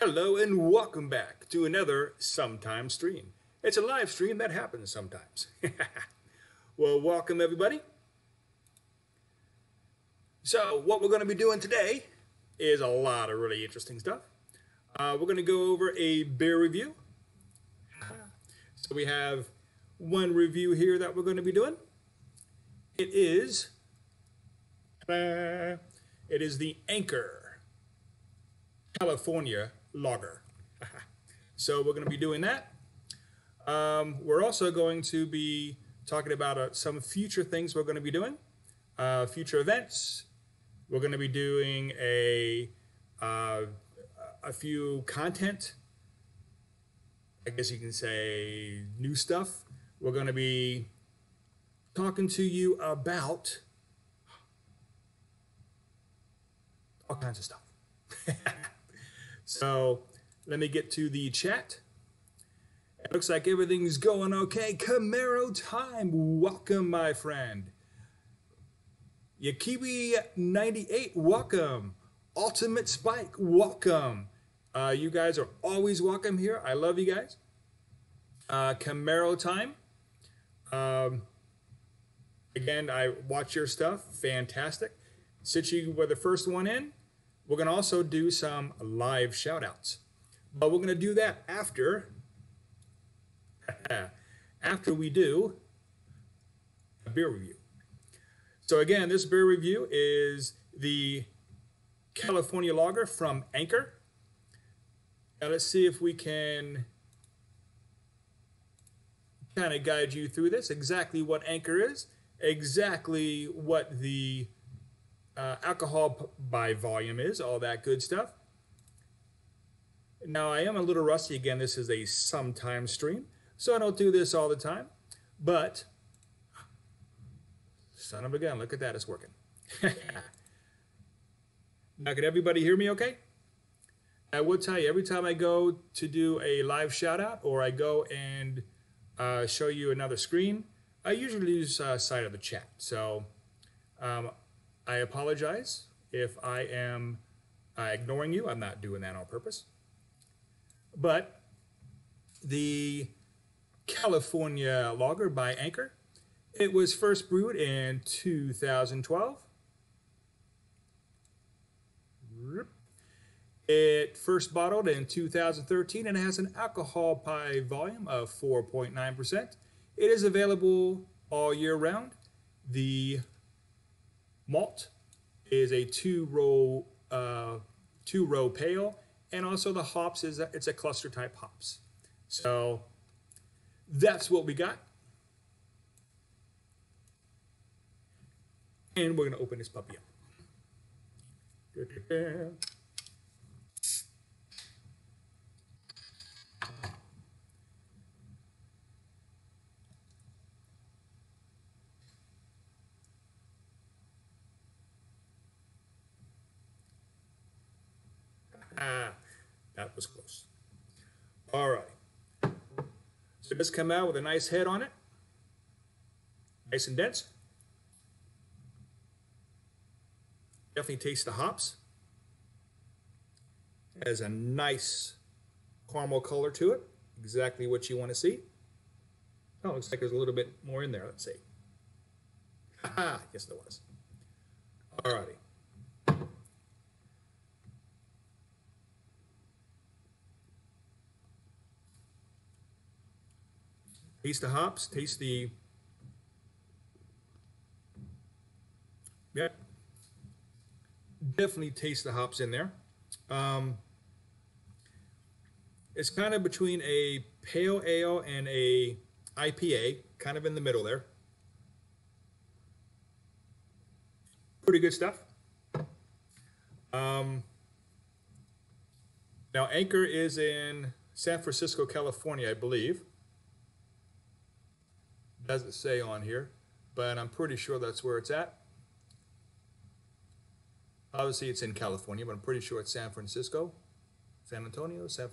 Hello and welcome back to another Sometimes stream. It's a live stream that happens sometimes. Well, welcome everybody. So what we're going to be doing today is a lot of really interesting stuff. We're going to go over a beer review. So we have one review here that we're going to be doing. It is the Anchor California Lager. So we're going to be doing that. We're also going to be talking about some future things we're going to be doing, future events. We're going to be doing a few content, I guess you can say new stuff. We're going to be talking to you about all kinds of stuff. So let me get to the chat. It looks like everything's going okay. Camaro time. Welcome, my friend. Yakiwi98, welcome. Ultimate Spike, welcome. You guys are always welcome here. I love you guys. Camaro time. Again, I watch your stuff. Fantastic. Since you were the first one in, we're going to also do some live shout-outs. But we're going to do that after we do a beer review. So again, this beer review is the California Lager from Anchor. Now let's see if we can kind of guide you through this, exactly what Anchor is, exactly what the alcohol by volume is, all that good stuff. Now I am a little rusty. Again, this is a sometime stream, so I don't do this all the time, but son of a gun, look at that, it's working. Now, can everybody hear me okay? I will tell you, every time I go to do a live shout out or I go and show you another screen, I usually lose sight of the chat. So I apologize if I am ignoring you. I'm not doing that on purpose. But the California Lager by Anchor, it was first brewed in 2012. It first bottled in 2013 and has an alcohol by volume of 4.9%. It is available all year round. The malt is a two-row pale, and also the hops it's a cluster type hops. So that's what we got. And we're going to open this puppy up. That was close. All right. So this come out with a nice head on it. Nice and dense. Definitely taste the hops. It has a nice caramel color to it. Exactly what you want to see. Oh, looks like there's a little bit more in there. Let's see. Haha, yes there was. All righty. Taste the hops, taste the, yep, definitely taste the hops in there. It's kind of between a pale ale and a IPA, kind of in the middle there. Pretty good stuff. Now Anchor is in San Francisco, California, I believe. Doesn't say on here, but I'm pretty sure that's where it's at. Obviously, it's in California, but I'm pretty sure it's San Francisco. San Antonio? Oh,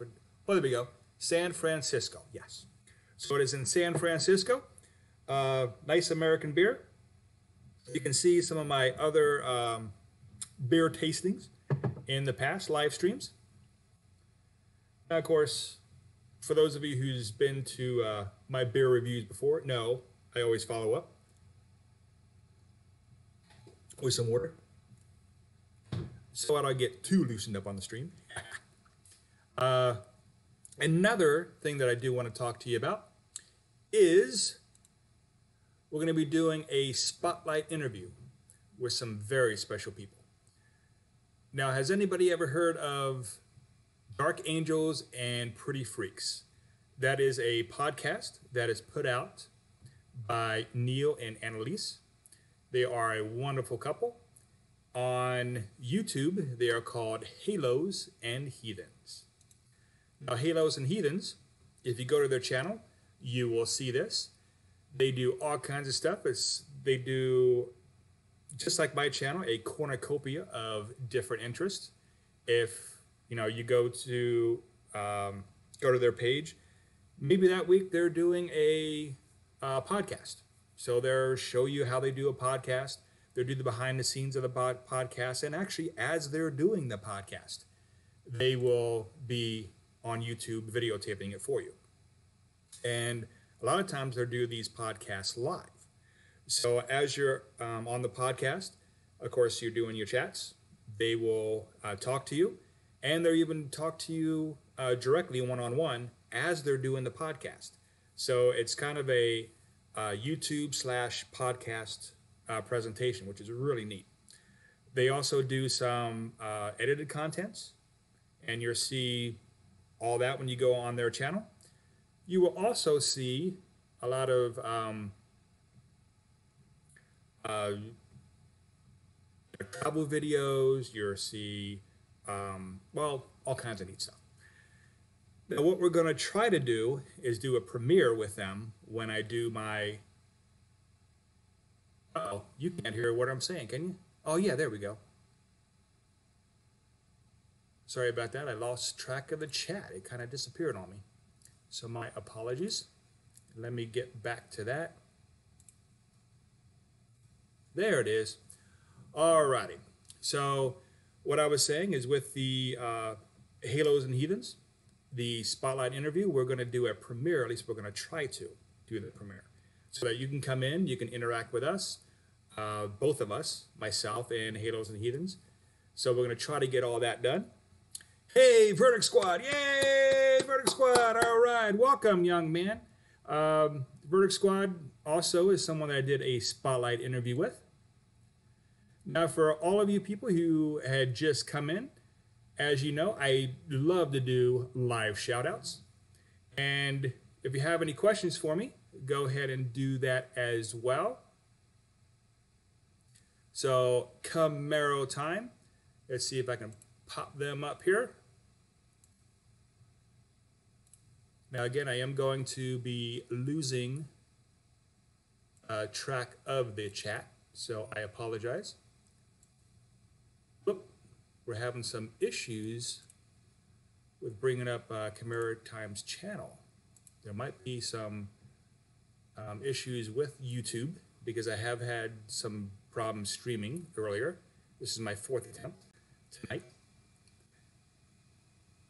there we go. San Francisco, yes. So it is in San Francisco. Nice American beer. You can see some of my other beer tastings in the past live streams. Now, of course, for those of you who's been to my beer reviews before, no, I always follow up with some water so I don't get too loosened up on the stream. Another thing that I do want to talk to you about is we're going to be doing a spotlight interview with some very special people. Now, has anybody ever heard of Dark Angels and Pretty Freaks? That is a podcast that is put out by Neil and Annalise. They are a wonderful couple. On YouTube, they are called Halos and Heathens. Now, Halos and Heathens, if you go to their channel, you will see this. They do all kinds of stuff. They do, just like my channel, a cornucopia of different interests. If you go to their page, maybe that week they're doing a podcast. So they'll show you how they do a podcast. They'll do the behind the scenes of the podcast, and actually, as they're doing the podcast, they will be on YouTube videotaping it for you. And a lot of times they'll do these podcasts live. So as you're on the podcast, of course, you're doing your chats. They will talk to you, and they'll even talk to you directly one-on-one as they're doing the podcast. So it's kind of a YouTube/podcast presentation, which is really neat. They also do some edited contents, and you'll see all that when you go on their channel. You will also see a lot of travel videos. You'll see, all kinds of neat stuff. Now, what we're going to try to do is do a premiere with them when I do my... Uh-oh, you can't hear what I'm saying, can you? Oh, yeah, there we go. Sorry about that. I lost track of the chat. It kind of disappeared on me. So my apologies. Let me get back to that. There it is. All righty. So what I was saying is with the Halos and Heathens, the Spotlight interview, we're going to do a premiere. At least we're going to try to do the premiere. So that you can come in, you can interact with us, both of us, myself and Halos and Heathens. So we're going to try to get all that done. Hey, Verdict Squad. Yay, Verdict Squad. All right. Welcome, young man. Verdict Squad also is someone that I did a Spotlight interview with. Now, for all of you people who had just come in, as you know, I love to do live shout-outs. And if you have any questions for me, go ahead and do that as well. So, Camaro time. Let's see if I can pop them up here. Now, again, I am going to be losing track of the chat, so I apologize. Oop, we're having some issues with bringing up Camaro Time's channel. There might be some issues with YouTube because I have had some problems streaming earlier. This is my 4th attempt tonight.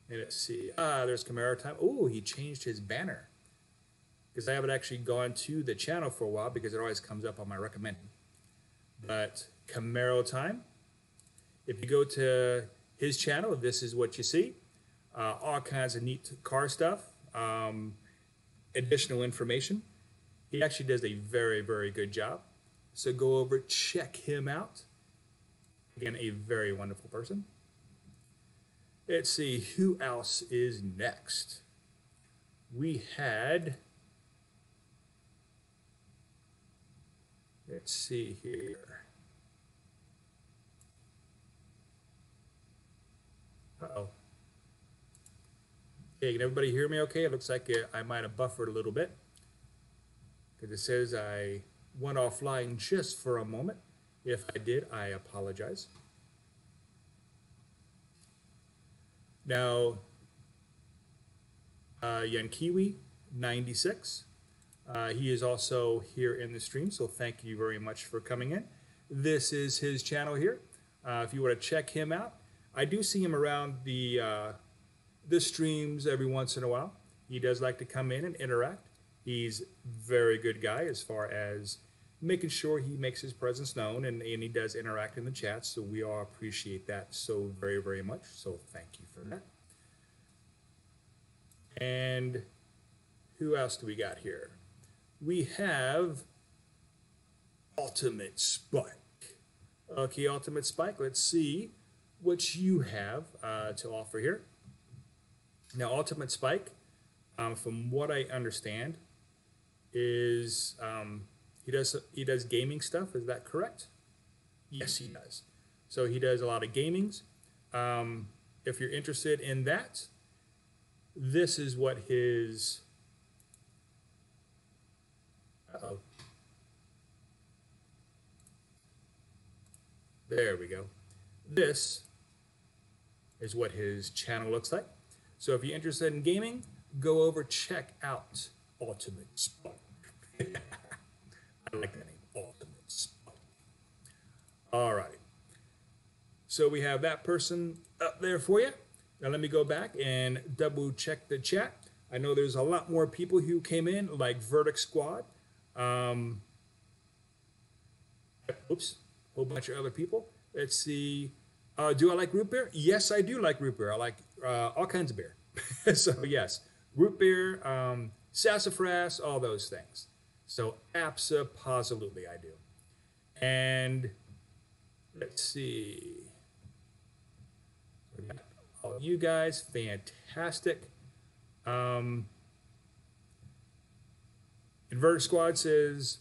And let's see. There's Camaro Time. Oh, he changed his banner. Because I haven't actually gone to the channel for a while because it always comes up on my recommended. But Camaro Time. If you go to his channel, this is what you see. All kinds of neat car stuff. Additional information. He actually does a very, very good job. So go over, check him out. Again, a very wonderful person. Let's see, who else is next? We had, let's see here. Uh-oh. Hey, can everybody hear me okay? It looks like I might have buffered a little bit. Because it says I went offline just for a moment. If I did, I apologize. Now, Yankiwi 96. He is also here in the stream, so thank you very much for coming in. This is his channel here. If you want to check him out, I do see him around the the streams every once in a while. He does like to come in and interact. He's very good guy as far as making sure he makes his presence known, and he does interact in the chat. So we all appreciate that so very, very much. So thank you for that. And who else do we got here? We have Ultimate Spike. Okay, Ultimate Spike, let's see what you have to offer here. Now, Ultimate Spike, from what I understand, is he does gaming stuff. Is that correct? Yes, he does. So he does a lot of gamings. If you're interested in that, this is what his there we go. This is what his channel looks like. So if you're interested in gaming, go over, check out Ultimate Spike. I like that name, Ultimate Spike. All right. So we have that person up there for you. Now let me go back and double check the chat. I know there's a lot more people who came in, like Verdict Squad. Oops, a whole bunch of other people. Let's see. Do I like root beer? Yes, I do like root beer. I like all kinds of beer. So yes, root beer, sassafras, all those things. So abso-positively I do. And let's see. All you guys, fantastic. Inverter Squad says,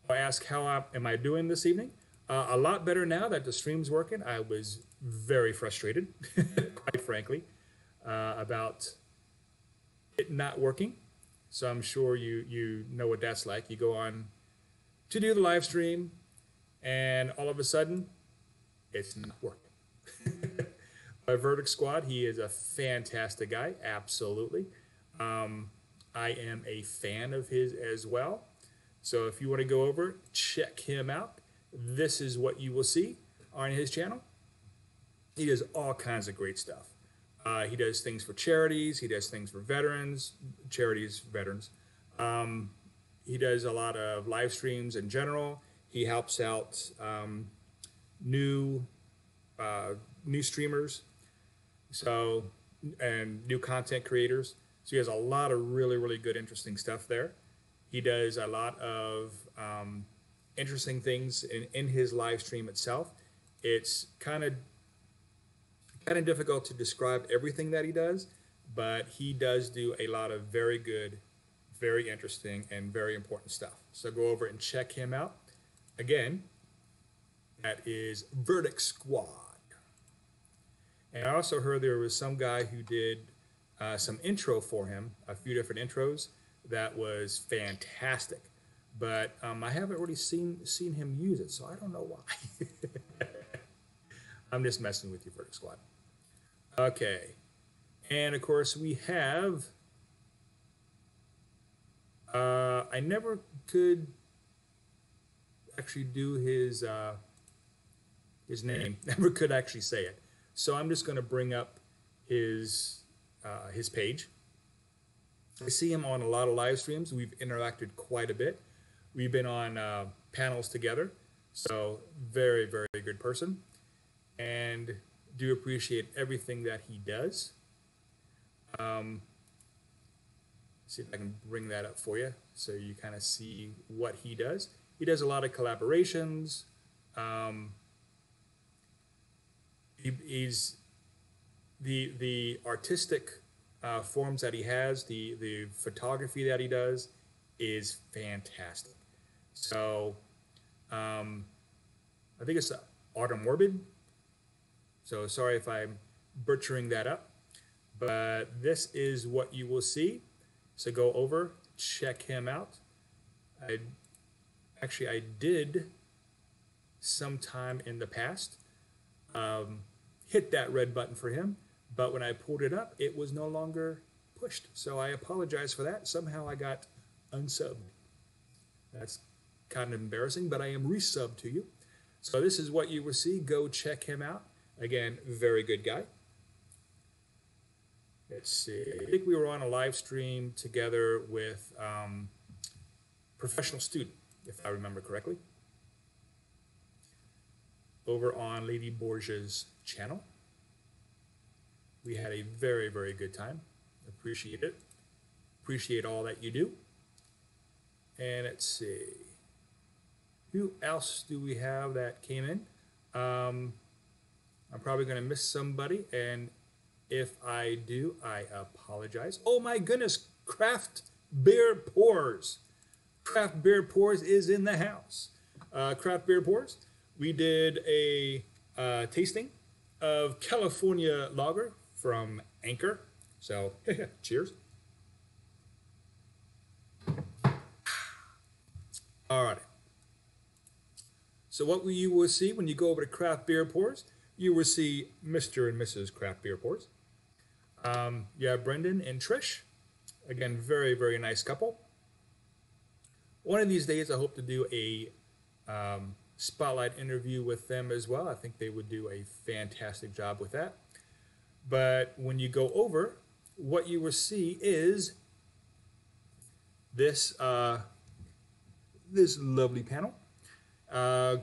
I ask how am I doing this evening? A lot better now that the stream's working. I was very frustrated, quite frankly, about it not working. So I'm sure you know what that's like. You go on to do the live stream, and all of a sudden, it's not working. Verdict Squad, he is a fantastic guy, absolutely. I am a fan of his as well. So if you want to go over, check him out. This is what you will see on his channel. He does all kinds of great stuff. He does things for charities. He does things for veterans, charities, veterans. He does a lot of live streams in general. He helps out new streamers, and new content creators. So he has a lot of really, really good, interesting stuff there. He does a lot of interesting things in his live stream itself. It's kind of difficult to describe everything that he does, but he does do a lot of very good, very interesting, and very important stuff. So go over and check him out. Again, that is Verdict Squad. And I also heard there was some guy who did some intro for him, a few different intros, that was fantastic. But I haven't really seen him use it, so I don't know why. I'm just messing with you, Verdict Squad. Okay. And, of course, we have... I never could actually do his name. Never could actually say it. So I'm just going to bring up his page. I see him on a lot of live streams. We've interacted quite a bit. We've been on panels together. So very, very good person. And do appreciate everything that he does. See if I can bring that up for you so you kind of see what he does. He does a lot of collaborations. He's the artistic forms that he has, the photography that he does is fantastic. So I think it's Art of Morbid. So sorry if I'm butchering that up, but this is what you will see. So go over, check him out. I did sometime in the past hit that red button for him, but when I pulled it up, it was no longer pushed. So I apologize for that. Somehow I got unsubbed. That's kind of embarrassing, but I am resubbed to you. So this is what you will see. Go check him out. Again, very good guy. let's see. I think we were on a live stream together with Professional Student, if I remember correctly, over on Lady Borgia's channel. We had a very, very good time. Appreciate it. Appreciate all that you do. And let's see. Who else do we have that came in? I'm probably going to miss somebody, and if I do, I apologize. Oh my goodness, Craft Beer Pours. Craft Beer Pours is in the house. Craft Beer Pours. We did a tasting of California Lager from Anchor. So, cheers. All right. So what you will see when you go over to Craft Beer Pours, you will see Mr. and Mrs. Craft Beer Pours. You have Brendan and Trish. Again, very, very nice couple. One of these days, I hope to do a spotlight interview with them as well. I think they would do a fantastic job with that. But when you go over, what you will see is this this lovely panel,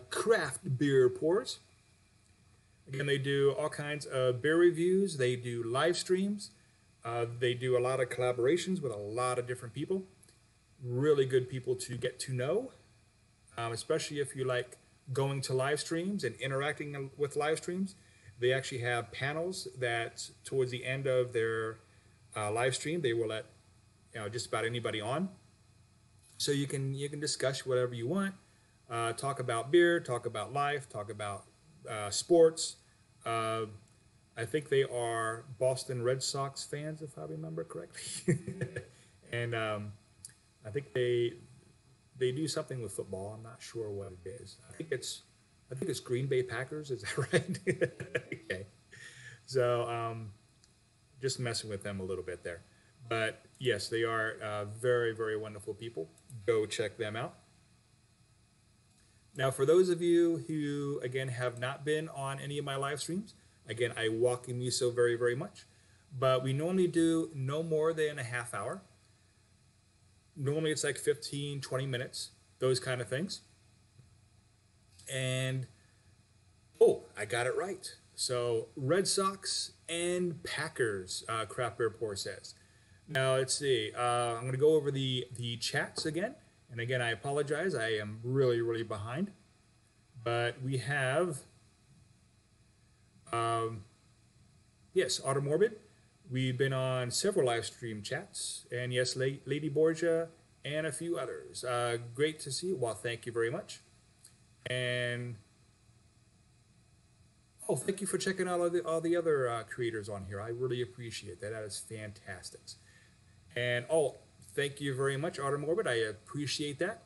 Craft Beer Pours. Again, they do all kinds of beer reviews. They do live streams. They do a lot of collaborations with a lot of different people. Really good people to get to know, especially if you like going to live streams and interacting with live streams. They actually have panels that towards the end of their live stream, they will let just about anybody on. So you can discuss whatever you want, talk about beer, talk about life, talk about sports. I think they are Boston Red Sox fans, if I remember correctly. And I think they do something with football. I'm not sure what it is. I think it's Green Bay Packers. Is that right? Okay. So just messing with them a little bit there. But yes, they are very, very wonderful people. Go check them out. Now, for those of you who, again, have not been on any of my live streams, again, I welcome you so very, very much. But we normally do no more than a half hour. Normally it's like 15, 20 minutes, those kind of things. And, oh, I got it right. So Red Sox and Packers, Craft Beer Pour says. Now, let's see. I'm going to go over the chats again. And again, I apologize. I am really, really behind. But we have, yes, Automorbid. We've been on several live stream chats. And yes, Lady Borgia and a few others. Great to see you. Well, thank you very much. And, oh, thank you for checking out all the other creators on here. I really appreciate that. That is fantastic. And, oh, thank you very much, Automorbid. I appreciate that.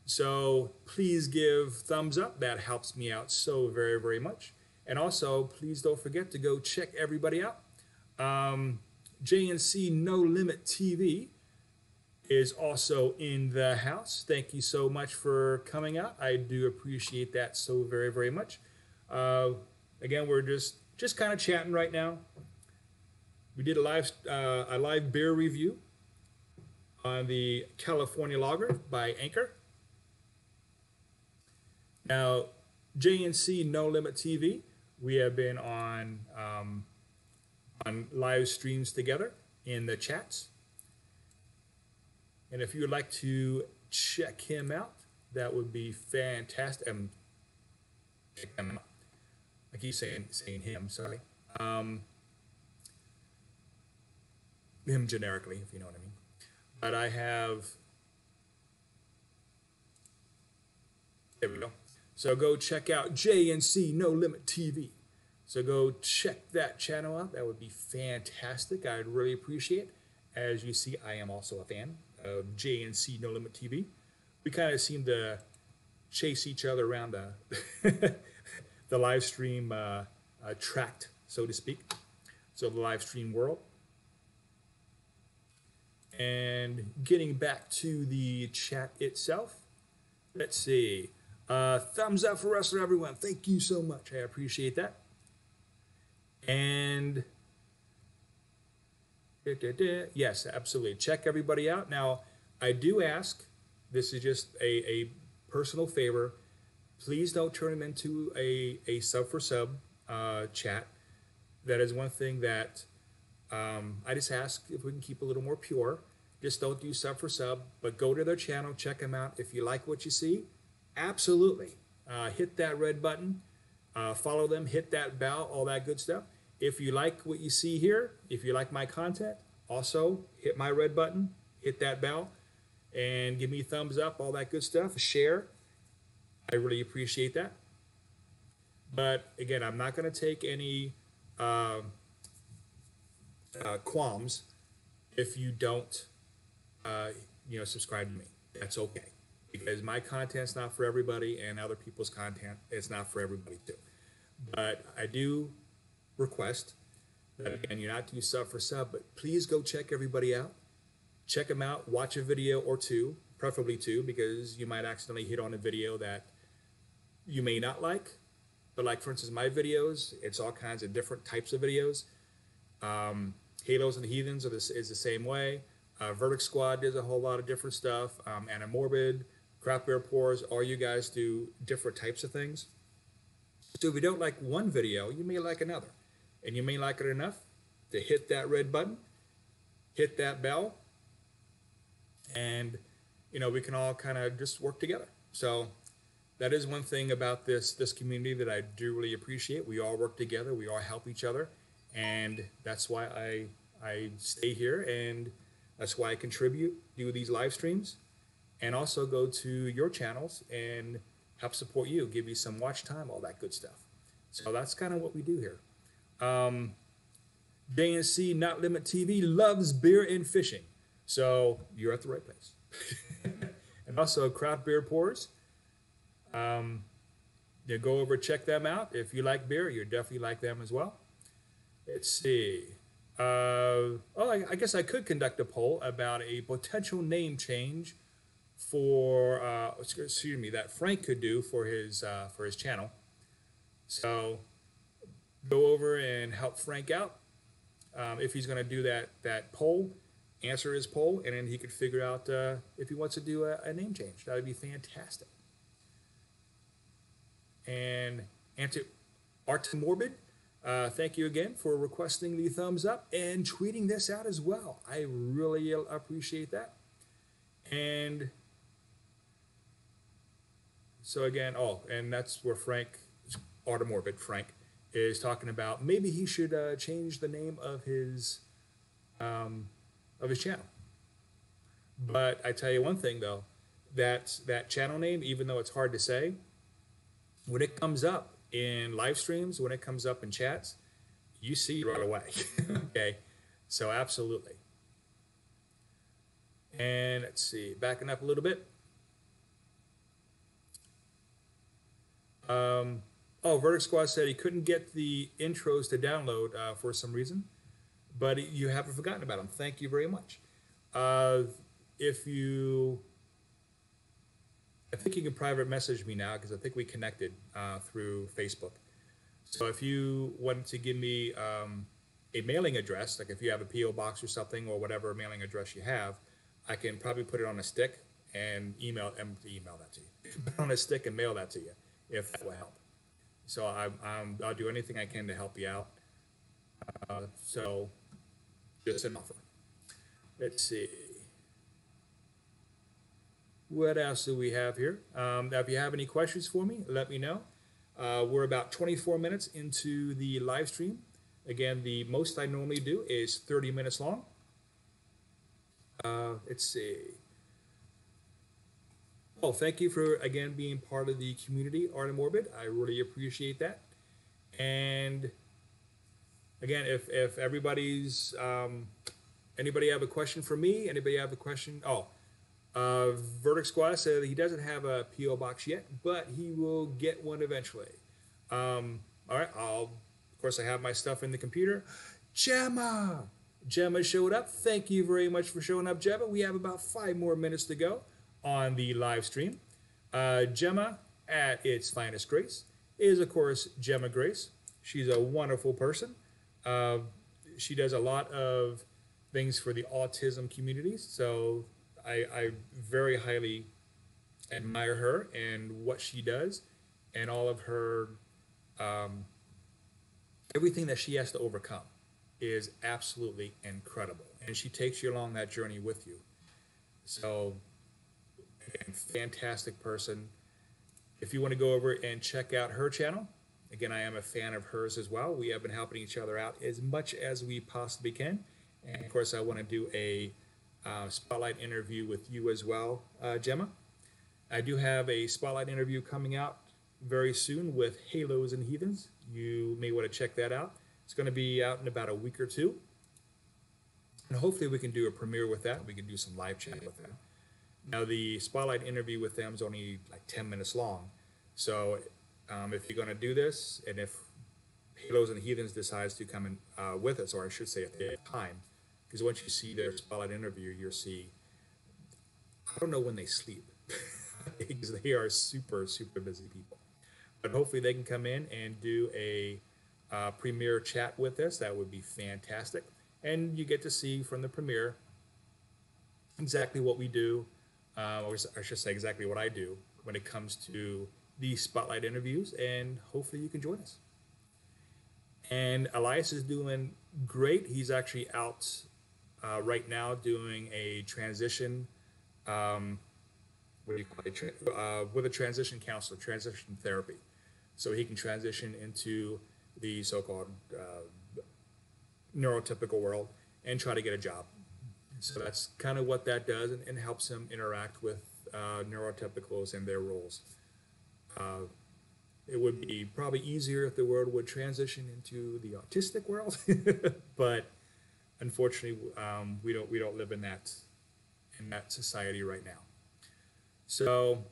So please give thumbs up. That helps me out so very, very much. And also, please don't forget to go check everybody out. JNC No Limit TV is also in the house. Thank you so much for coming out. I do appreciate that so very, very much. Again, we're just kind of chatting right now. We did a live beer review on the California Lager by Anchor. Now, JNC No Limit TV, we have been on live streams together in the chats. And if you would like to check him out, that would be fantastic. Check him out. I keep saying him, sorry. Him generically, if you know what I mean. But I have, there we go. So go check out JNC No Limit TV. So go check that channel out. That would be fantastic. I'd really appreciate it. As you see, I am also a fan of JNC No Limit TV. We kind of seem to chase each other around the, the live stream tract, so to speak. So the live stream world. And getting back to the chat itself, let's see. Thumbs up for Wrestler Everyone. Thank you so much. I appreciate that. And Yes, absolutely. Check everybody out. Now, I do ask, this is just a personal favor, please don't turn them into a sub for sub chat. That is one thing that I just ask if we can keep a little more pure. Just don't do sub for sub, but go to their channel, check them out. If you like what you see, absolutely. Hit that red button, follow them, hit that bell, all that good stuff. If you like what you see here, if you like my content, also hit my red button, hit that bell, and give me a thumbs up, all that good stuff. Share. I really appreciate that. But again, I'm not going to take any qualms if you don't, subscribe to me. That's okay, because my content's not for everybody, and other people's content is not for everybody too. But I do request that, again, you're not to sub for sub, but please go check everybody out. Check them out. Watch a video or two, preferably two, because you might accidentally hit on a video that you may not like. But like, for instance, my videos, it's all kinds of different types of videos. Halos and Heathens is the same way. Verdict Squad does a whole lot of different stuff. Morbid, Craft Beer Pours, all you guys do different types of things. So if you don't like one video, you may like another. And you may like it enough to hit that red button, hit that bell, and we can all kind of just work together. So that is one thing about this community that I do really appreciate. We all work together, we all help each other, and that's why I stay here, and that's why I contribute, do these live streams, and also go to your channels and help support you, give you some watch time, all that good stuff. So that's kind of what we do here. JNC Not Limit TV loves beer and fishing, so you're at the right place. And also Craft Beer Pours. Go over, check them out. If you like beer, you definitely like them as well. Let's see. I guess I could conduct a poll about a potential name change for, that Frank could do for his channel. So go over and help Frank out. If he's going to do that poll, answer his poll, and then he could figure out if he wants to do a name change. That would be fantastic. And Art Morbid, thank you again for requesting the thumbs up and tweeting this out as well. I really appreciate that. And so again, and that's where Art Morbid, Frank, is talking about maybe he should change the name of his channel. But I tell you one thing though, that channel name, even though it's hard to say, when it comes up in live streams, when it comes up in chats, you see it right away. Okay, so absolutely. And let's see, backing up a little bit. Verdict Squad said he couldn't get the intros to download for some reason, but you haven't forgotten about them. Thank you very much. I think you can private message me now, because I think we connected through Facebook. So if you want to give me a mailing address, like if you have a P.O. box or something, or whatever mailing address you have, I can probably put it on a stick and email that to you. Put it on a stick and mail that to you, if that will help. So I'll do anything I can to help you out. So just an offer. Let's see. What else do we have here? If you have any questions for me, let me know. We're about 24 minutes into the live stream. Again, the most I normally do is 30 minutes long. Let's see. Thank you for, again, being part of the community, Art Morbid. I really appreciate that. And again, if everybody's, anybody have a question for me? Anybody have a question? Verdict Squad said he doesn't have a P.O. box yet, but he will get one eventually. All right, of course, I have my stuff in the computer. Gemma showed up. Thank you very much for showing up, Gemma. We have about 5 more minutes to go on the live stream. Gemma, at its finest grace, is, of course, Gemma Grace. She's a wonderful person. She does a lot of things for the autism community. So I very highly admire her and what she does, and all of her everything that she has to overcome is absolutely incredible, and she takes you along that journey with you. So, again, fantastic person. If you want to go over and check out her channel, again, I am a fan of hers as well. We have been helping each other out as much as we possibly can. And of course, I want to do a spotlight interview with you as well, Gemma. I do have a spotlight interview coming out very soon with Halos and Heathens. You may want to check that out. It's going to be out in about a week or two. And hopefully we can do a premiere with that. We can do some live chat with them. Now, the spotlight interview with them is only like 10 minutes long. So if you're going to do this, and if Halos and Heathens decides to come in with us, or I should say if they have time, because once you see their spotlight interview, you'll see, I don't know when they sleep, because they are super, super busy people. But hopefully they can come in and do a premiere chat with us. That would be fantastic. And you get to see from the premiere exactly what we do, or I should say exactly what I do when it comes to these spotlight interviews, and hopefully you can join us. And Elias is doing great. He's actually out right now doing a transition, what do you call it, with a transition counselor, transition therapy. So he can transition into the so-called neurotypical world and try to get a job. So that's kind of what that does, and helps him interact with neurotypicals and their roles. It would be probably easier if the world would transition into the autistic world, but unfortunately, we don't live in that society right now. So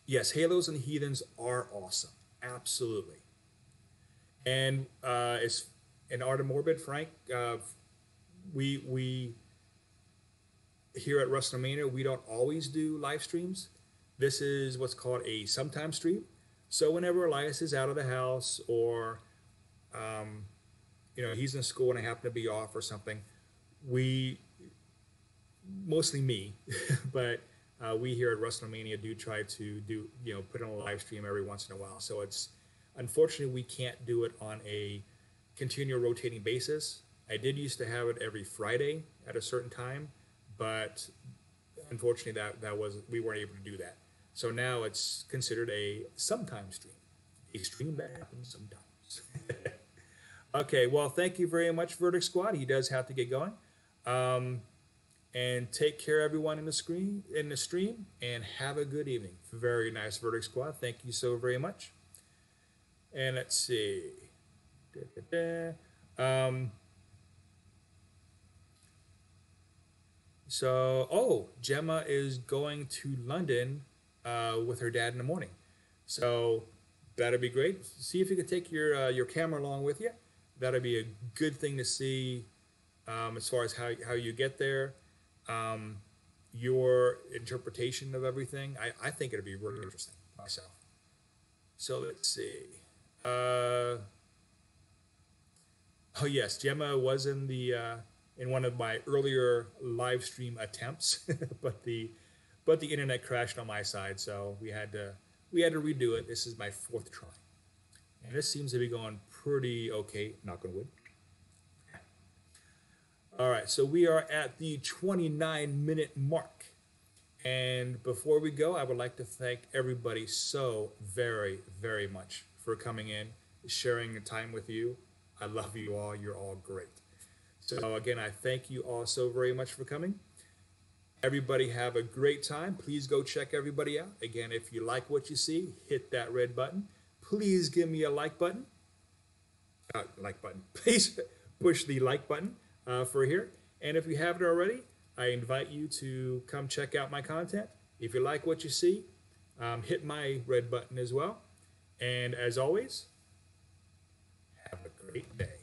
yes, Halos and Heathens are awesome, absolutely. And it's in Art of Morbid, Frank. We here at WrestleMania, we don't always do live streams. This is what's called a sometime stream. So whenever Elias is out of the house, or he's in school and I happen to be off or something, mostly me, but we here at WrestleMania do try to put on a live stream every once in a while. So it's unfortunately we can't do it on a continual rotating basis. I did used to have it every Friday at a certain time, but unfortunately we weren't able to do that. So now it's considered a sometime stream, a stream that happens sometimes. Okay, well, thank you very much, Verdict Squad. He does have to get going. And take care, everyone in the stream, and have a good evening. Very nice, Verdict Squad. Thank you so very much. And let's see. Gemma is going to London with her dad in the morning. So that'll be great. See if you can take your camera along with you. That'll be a good thing to see as far as how you get there. Your interpretation of everything. I think it'll be really interesting myself. So let's see. Yes, Gemma was in one of my earlier live stream attempts, but the internet crashed on my side, so we had to redo it. This is my 4th try, and this seems to be going pretty okay. Knock on wood. All right, so we are at the 29-minute mark. And before we go, I would like to thank everybody so very, very much for coming in, sharing the time with you. I love you all. You're all great. So again, I thank you all so very much for coming. Everybody have a great time. Please go check everybody out. Again, if you like what you see, hit that red button. Please give me a like button. Please push the like button for here. And if you haven't already, I invite you to come check out my content. If you like what you see, hit my red button as well. And as always, have a great day.